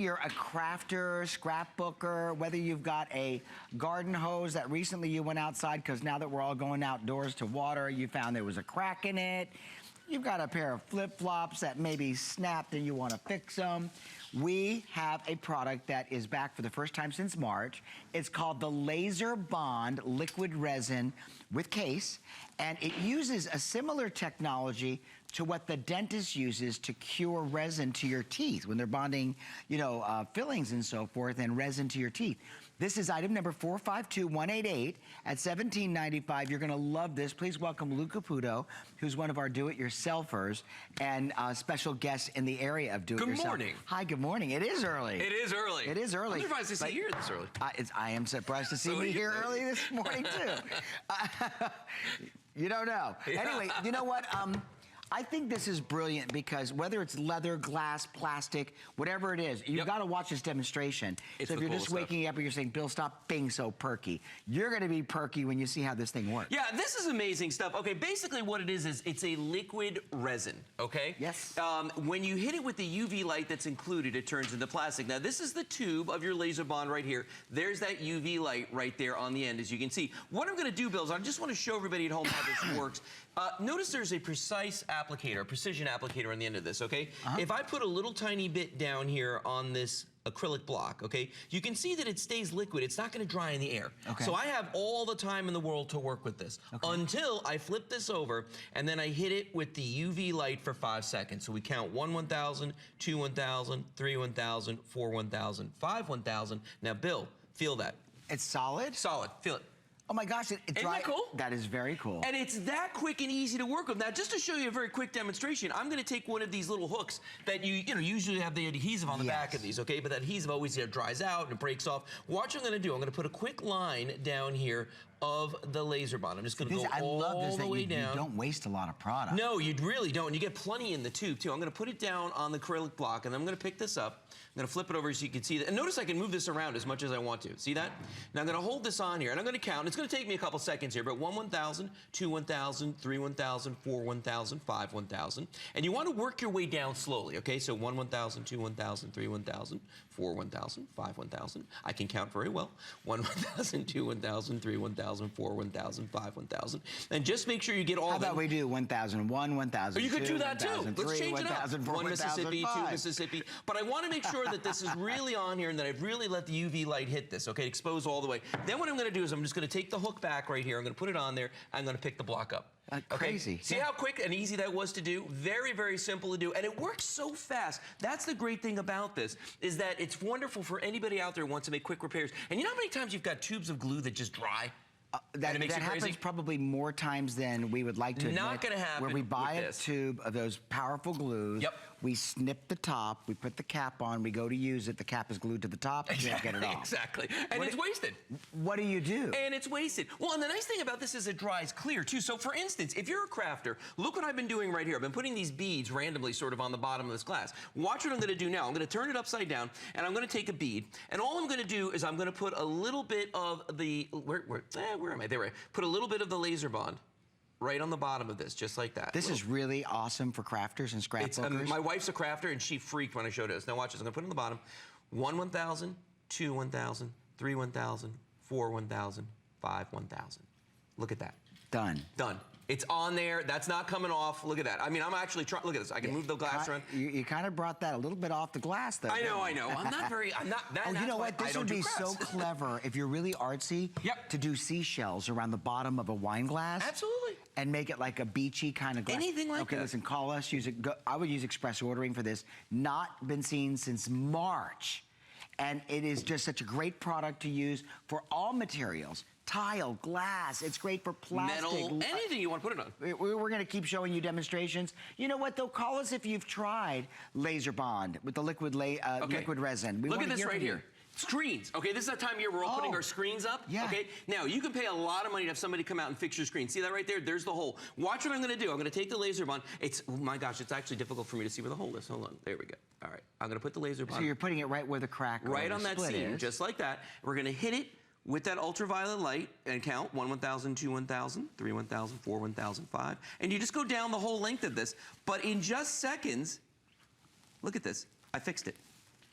You're a crafter, scrapbooker, whether you've got a garden hose that recently you went outside because now that we're all going outdoors to water, you found there was a crack in it. You've got a pair of flip-flops that maybe snapped and you want to fix them. We have a product that is back for the first time since March. It's called the Lazer Bond liquid resin with case, and it uses a similar technology to what the dentist uses to cure resin to your teeth when they're bonding, fillings and so forth, and resin to your teeth. This is item number 452188 at $17.95. You're gonna love this. Please welcome Lou Caputo, who's one of our do-it-yourselfers and special guest in the area of do-it-yourself. Good morning. Hi, good morning. It is early. It is early. It is early. I'm surprised to see you here this early. I am surprised to see me here early this morning, too. You don't know. Yeah. Anyway, you know what? I think this is brilliant because whether it's leather, glass, plastic, whatever it is, you've got to watch this demonstration. So if you're just waking up and you're saying, Bill, stop being so perky, you're going to be perky when you see how this thing works. Yeah, this is amazing stuff. Okay, basically what it is it's a liquid resin, okay? Yes. When you hit it with the UV light that's included, it turns into plastic. Now, this is the tube of your Lazer Bond right here. There's that UV light right there on the end, as you can see. What I'm going to do, Bill, is I just want to show everybody at home how this works. Notice there's a precision applicator on the end of this, okay? If I put a little tiny bit down here on this acrylic block, okay, you can see that it stays liquid. It's not going to dry in the air. Okay. So I have all the time in the world to work with this until I flip this over and then I hit it with the UV light for 5 seconds. So we count 1, 1,000, 2, 1,000, 3, 1,000, 4, 1,000, 5, 1,000. Now, Bill, feel that. It's solid? Solid. Feel it. Oh my gosh, it's Isn't that cool? That is very cool. And it's that quick and easy to work with. Now, just to show you a very quick demonstration, I'm gonna take one of these little hooks that you usually have the adhesive on the back of these, okay? But that adhesive always dries out and it breaks off. Watch what I'm gonna do. I'm gonna put a quick line down here of the Lazer Bond. I'm just gonna go all the way down. You don't waste a lot of product. No, you really don't. You get plenty in the tube too. I'm gonna put it down on the acrylic block and I'm gonna pick this up. I'm gonna flip it over so you can see that. And notice I can move this around as much as I want to. See that? Now I'm gonna hold this on here and I'm gonna count. It's gonna take me a couple seconds here, but 1, 1,000, 2, 1,000, 3, 1,000, 4, 1,000, 5, 1,000. And you wanna work your way down slowly, okay? So 1, 1,000, 2, 1,000, 3, 1,000, 4, 1,000, 5, 1,000. I can count very well. 1, 1,000, 2, 1,000, 3, 1,000, 4, 1,000, 5, 1,000. And just make sure you get all of them. How about we do 1,001, 1,000, you could do that too. Let's change it up. 1,004, 1 Mississippi, 2 Mississippi. But I want to make sure that this is really on here and that I've really let the UV light hit this, okay, expose all the way. Then what I'm going to do is I'm just going to take the hook back right here. I'm going to put it on there. I'm going to pick the block up. Crazy. See how quick and easy that was to do? Very, very simple to do. And it works so fast. That's the great thing about this, is that it's wonderful for anybody out there who wants to make quick repairs. And you know how many times you've got tubes of glue that just dry? That happens probably more times than we would like to admit. Not going to happen. Where we buy a tube of those powerful glues, we snip the top, we put the cap on, we go to use it, the cap is glued to the top, you can't get it off. Exactly. And it's wasted. What do you do? And it's wasted. Well, and the nice thing about this is it dries clear, too. So, for instance, if you're a crafter, look what I've been doing right here. I've been putting these beads randomly sort of on the bottom of this glass. Watch what I'm going to do now. I'm going to turn it upside down, and I'm going to take a bead. And all I'm going to do is I'm going to put a little bit of the... Where am I? There I am. Put a little bit of the Lazer Bond right on the bottom of this, just like that. This is really awesome for crafters and scrapbookers. My wife's a crafter, and she freaked when I showed this. Now watch this. I'm going to put it on the bottom. 1, 1,000, 2, 1,000, 3, 1,000, 4, 1,000, 5, 1,000. Look at that. Done. Done. It's on there. That's not coming off. Look at that. I mean, I'm actually trying. Look at this. I can move the glass around. You kind of brought that a little bit off the glass, though. I know. I'm not very. I'm not. Oh, you know what? This would be so clever if you're really artsy. To do seashells around the bottom of a wine glass. Absolutely. And make it like a beachy kind of glass. Anything like that. Okay, listen. Call us. Use it. I would use express ordering for this. Not been seen since March. And it is just such a great product to use for all materials. Tile, glass, it's great for plastic. Metal, anything you want to put it on. We're going to keep showing you demonstrations. You know what, though? Call us if you've tried Lazer Bond with the liquid resin. Look at this right here. Screens. Okay, this is that time of year we're all putting our screens up. Okay, now you can pay a lot of money to have somebody come out and fix your screen. See that right there? There's the hole. Watch what I'm going to do. I'm going to take the Lazer Bond. Oh my gosh, it's actually difficult for me to see where the hole is. Hold on. There we go. All right, I'm going to put the Lazer Bond. So you're putting it right where the crack right on that seam, just like that. We're going to hit it with that ultraviolet light and count 1, 1,000, 2, 1,000, 3, 1,000, 4, 1,000, 5. And you just go down the whole length of this. But in just seconds, look at this. I fixed it.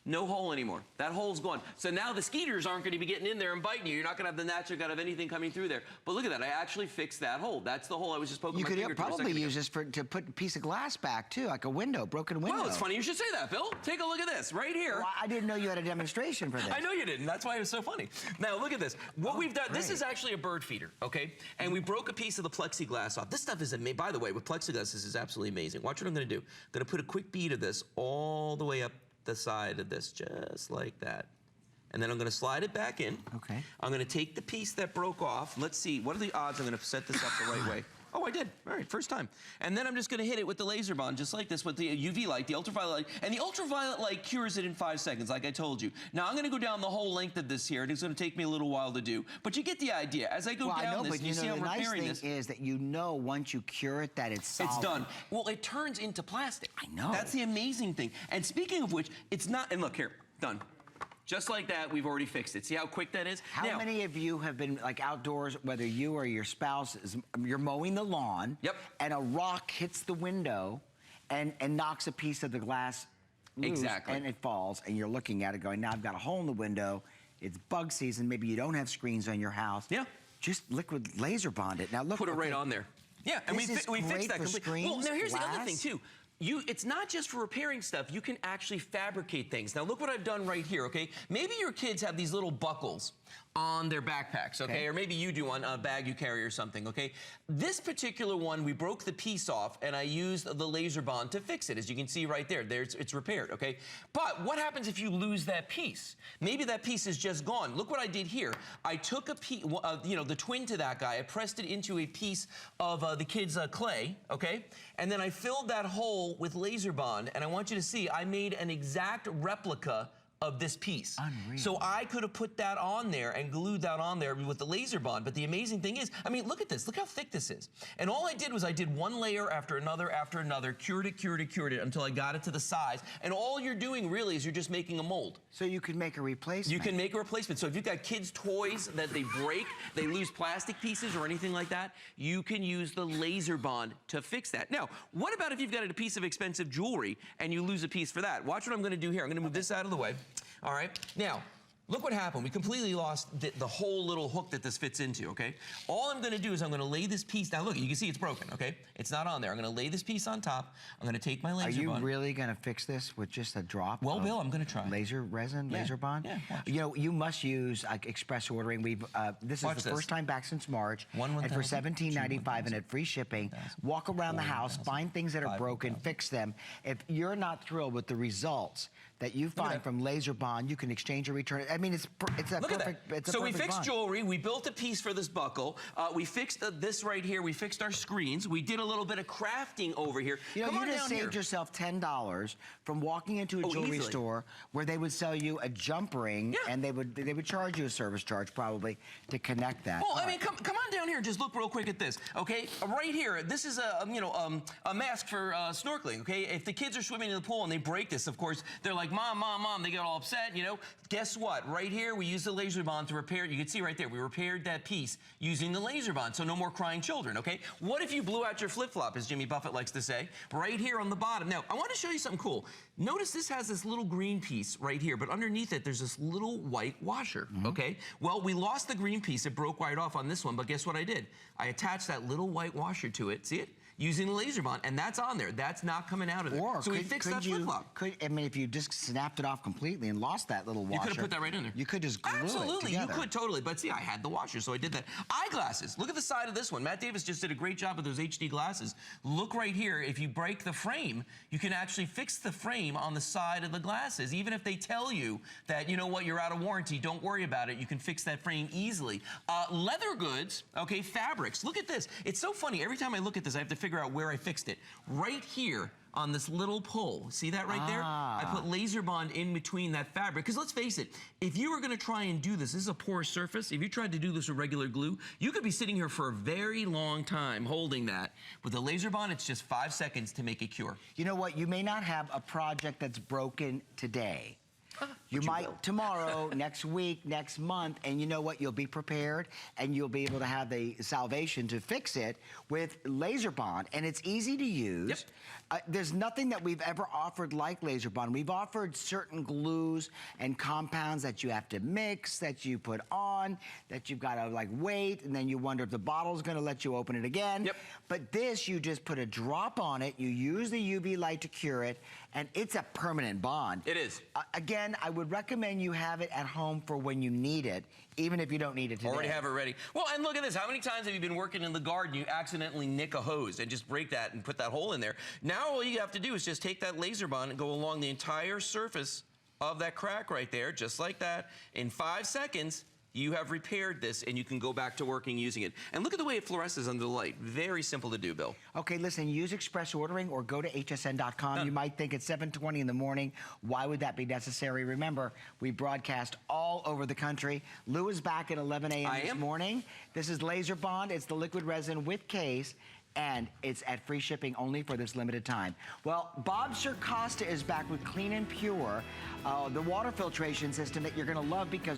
No hole anymore. That hole's gone. So now the skeeters aren't going to be getting in there and biting you. You're not going to have the natural gut of anything coming through there. But look at that. I actually fixed that hole. That's the hole I was just poking my finger to. You could probably use this to put a piece of glass back, too, like a window, broken window. Well, it's funny you should say that, Bill. Take a look at this right here. Well, I didn't know you had a demonstration for this. I know you didn't. That's why it was so funny. Now, look at this. What we've done, this is actually a bird feeder, okay? And we broke a piece of the plexiglass off. This stuff is amazing. By the way, with plexiglass, this is absolutely amazing. Watch what I'm going to do. I'm going to put a quick bead of this all the way up the side of this, just like that. And then I'm going to slide it back in. Okay. I'm going to take the piece that broke off. Let's see. What are the odds I'm going to set this up the right way? Oh, I did. All right, first time. And then I'm just going to hit it with the Lazer Bond, just like this, with the UV light, the ultraviolet light. And the ultraviolet light cures it in 5 seconds, like I told you. Now, I'm going to go down the whole length of this here, and it's going to take me a little while to do. But you get the idea. As I go down this, you see how I'm repairing this. The nice thing is that you know once you cure it that it's solid. It's done. Well, it turns into plastic. I know. That's the amazing thing. And speaking of which, it's not, and look here, done. Just like that, we've already fixed it. See how quick that is? How many of you have been like outdoors, whether you or your spouse, you're mowing the lawn, and a rock hits the window and knocks a piece of the glass loose, and it falls, and you're looking at it going, now I've got a hole in the window, it's bug season, maybe you don't have screens on your house. Yeah. Just liquid Lazer Bond it. Now look. Put it right on there. Yeah, and we fixed that completely. Well, now here's the other thing too. It's not just for repairing stuff. You can actually fabricate things. Now look what I've done right here, okay? Maybe your kids have these little buckles on their backpacks, okay? Or maybe you do on a bag you carry or something, okay? This particular one, we broke the piece off and I used the Lazer Bond to fix it. As you can see right there, it's repaired, okay? But what happens if you lose that piece? Maybe that piece is just gone. Look what I did here. I took a piece, the twin to that guy, I pressed it into a piece of the kid's clay, okay? And then I filled that hole with Lazer Bond, and I want you to see, I made an exact replica of this piece. Unreal. So I could have put that on there and glued that on there with the Lazer Bond. But the amazing thing is, I mean, look at this. Look how thick this is. And all I did was I did one layer after another, cured it until I got it to the size. And all you're doing really is you're just making a mold. So you can make a replacement. You can make a replacement. So if you've got kids' toys that they break, they lose plastic pieces or anything like that, you can use the Lazer Bond to fix that. Now, what about if you've got a piece of expensive jewelry and you lose a piece for that? Watch what I'm going to do here. I'm going to move this out of the way. All right, now, look what happened. We completely lost the whole little hook that this fits into, okay? All I'm gonna do is I'm gonna lay this piece, now look, you can see it's broken, okay? It's not on there. I'm gonna lay this piece on top. I'm gonna take my Lazer Bond. Are you really gonna fix this with just a drop? Well, Bill, I'm gonna try. Resin, Yeah. Lazer Bond? Yeah, watch. You know, you must use express ordering. This is the first time back since March. And for $17.95 and at free shipping, walk around the house, find things that are broken, fix them. If you're not thrilled with the results that you find from Lazer Bond, you can exchange or return it. I mean, it's a perfect. So we fixed jewelry. We built a piece for this buckle. We fixed this right here. We fixed our screens. We did a little bit of crafting over here. You know, you just saved yourself $10 from walking into a jewelry store where they would sell you a jump ring, and they would charge you a service charge probably to connect that. Well, I mean, come on down here and just look real quick at this, okay? Right here, this is a mask for snorkeling, okay? If the kids are swimming in the pool and they break this, of course, they're like, Mom, they get all upset, you know? Guess what? Right here, we use the Lazer Bond to repair it. You can see right there, we repaired that piece using the Lazer Bond, so no more crying children, okay? What if you blew out your flip-flop, as Jimmy Buffett likes to say? Right here on the bottom. Now, I want to show you something cool. Notice this has this little green piece right here, but underneath it, there's this little white washer, okay? Well, we lost the green piece. It broke right off on this one, but guess what I did? I attached that little white washer to it. See it? Using the Lazer Bond, and that's on there. That's not coming out of there. Or so we fixed that flip-flop. I mean, if you just snapped it off completely and lost that little washer, you could have put that right in there. You could just glue it together. Absolutely, you could totally. But see, I had the washer, so I did that. Eyeglasses. Look at the side of this one. Matt Davis just did a great job with those HD glasses. Look right here. If you break the frame, you can actually fix the frame on the side of the glasses. Even if they tell you that, you know what, you're out of warranty, don't worry about it. You can fix that frame easily. Leather goods, okay, fabrics. Look at this. It's so funny. Every time I look at this, I have to figure out where I fixed it. Right here on this little pole. See that right there? I put Lazer Bond in between that fabric. Because let's face it, if you were going to try and do this is a porous surface. If you tried to do this with regular glue, you could be sitting here for a very long time holding that. With the Lazer Bond, it's just 5 seconds to make a cure. You know what? You may not have a project that's broken today, You But might will. tomorrow, next week, next month, and you know what? You'll be prepared, and you'll be able to have the salvation to fix it with Lazer Bond, and it's easy to use. Yep. There's nothing that we've ever offered like Lazer Bond. We've offered certain glues and compounds that you have to mix, that you put on, that you've got to like wait, and then you wonder if the bottle's going to let you open it again. Yep. But this, you just put a drop on it, you use the UV light to cure it, and it's a permanent bond. It is. Again, I would recommend you have it at home for when you need it, even if you don't need it today. Already have it ready. Well, and look at this. How many times have you been working in the garden, you accidentally nick a hose and just break that and put that hole in there? Now all you have to do is just take that Lazer Bond and go along the entire surface of that crack right there, just like that. In 5 seconds, you have repaired this, and you can go back to working using it. And look at the way it fluoresces under the light. Very simple to do, Bill. Okay, listen, use express ordering or go to hsn.com. You might think it's 7:20 in the morning. Why would that be necessary? Remember, we broadcast all over the country. Lou is back at 11 a.m. this morning. This is Lazer Bond. It's the liquid resin with case, and it's at free shipping only for this limited time. Well, Bob Sircosta is back with Clean and Pure, the water filtration system that you're going to love because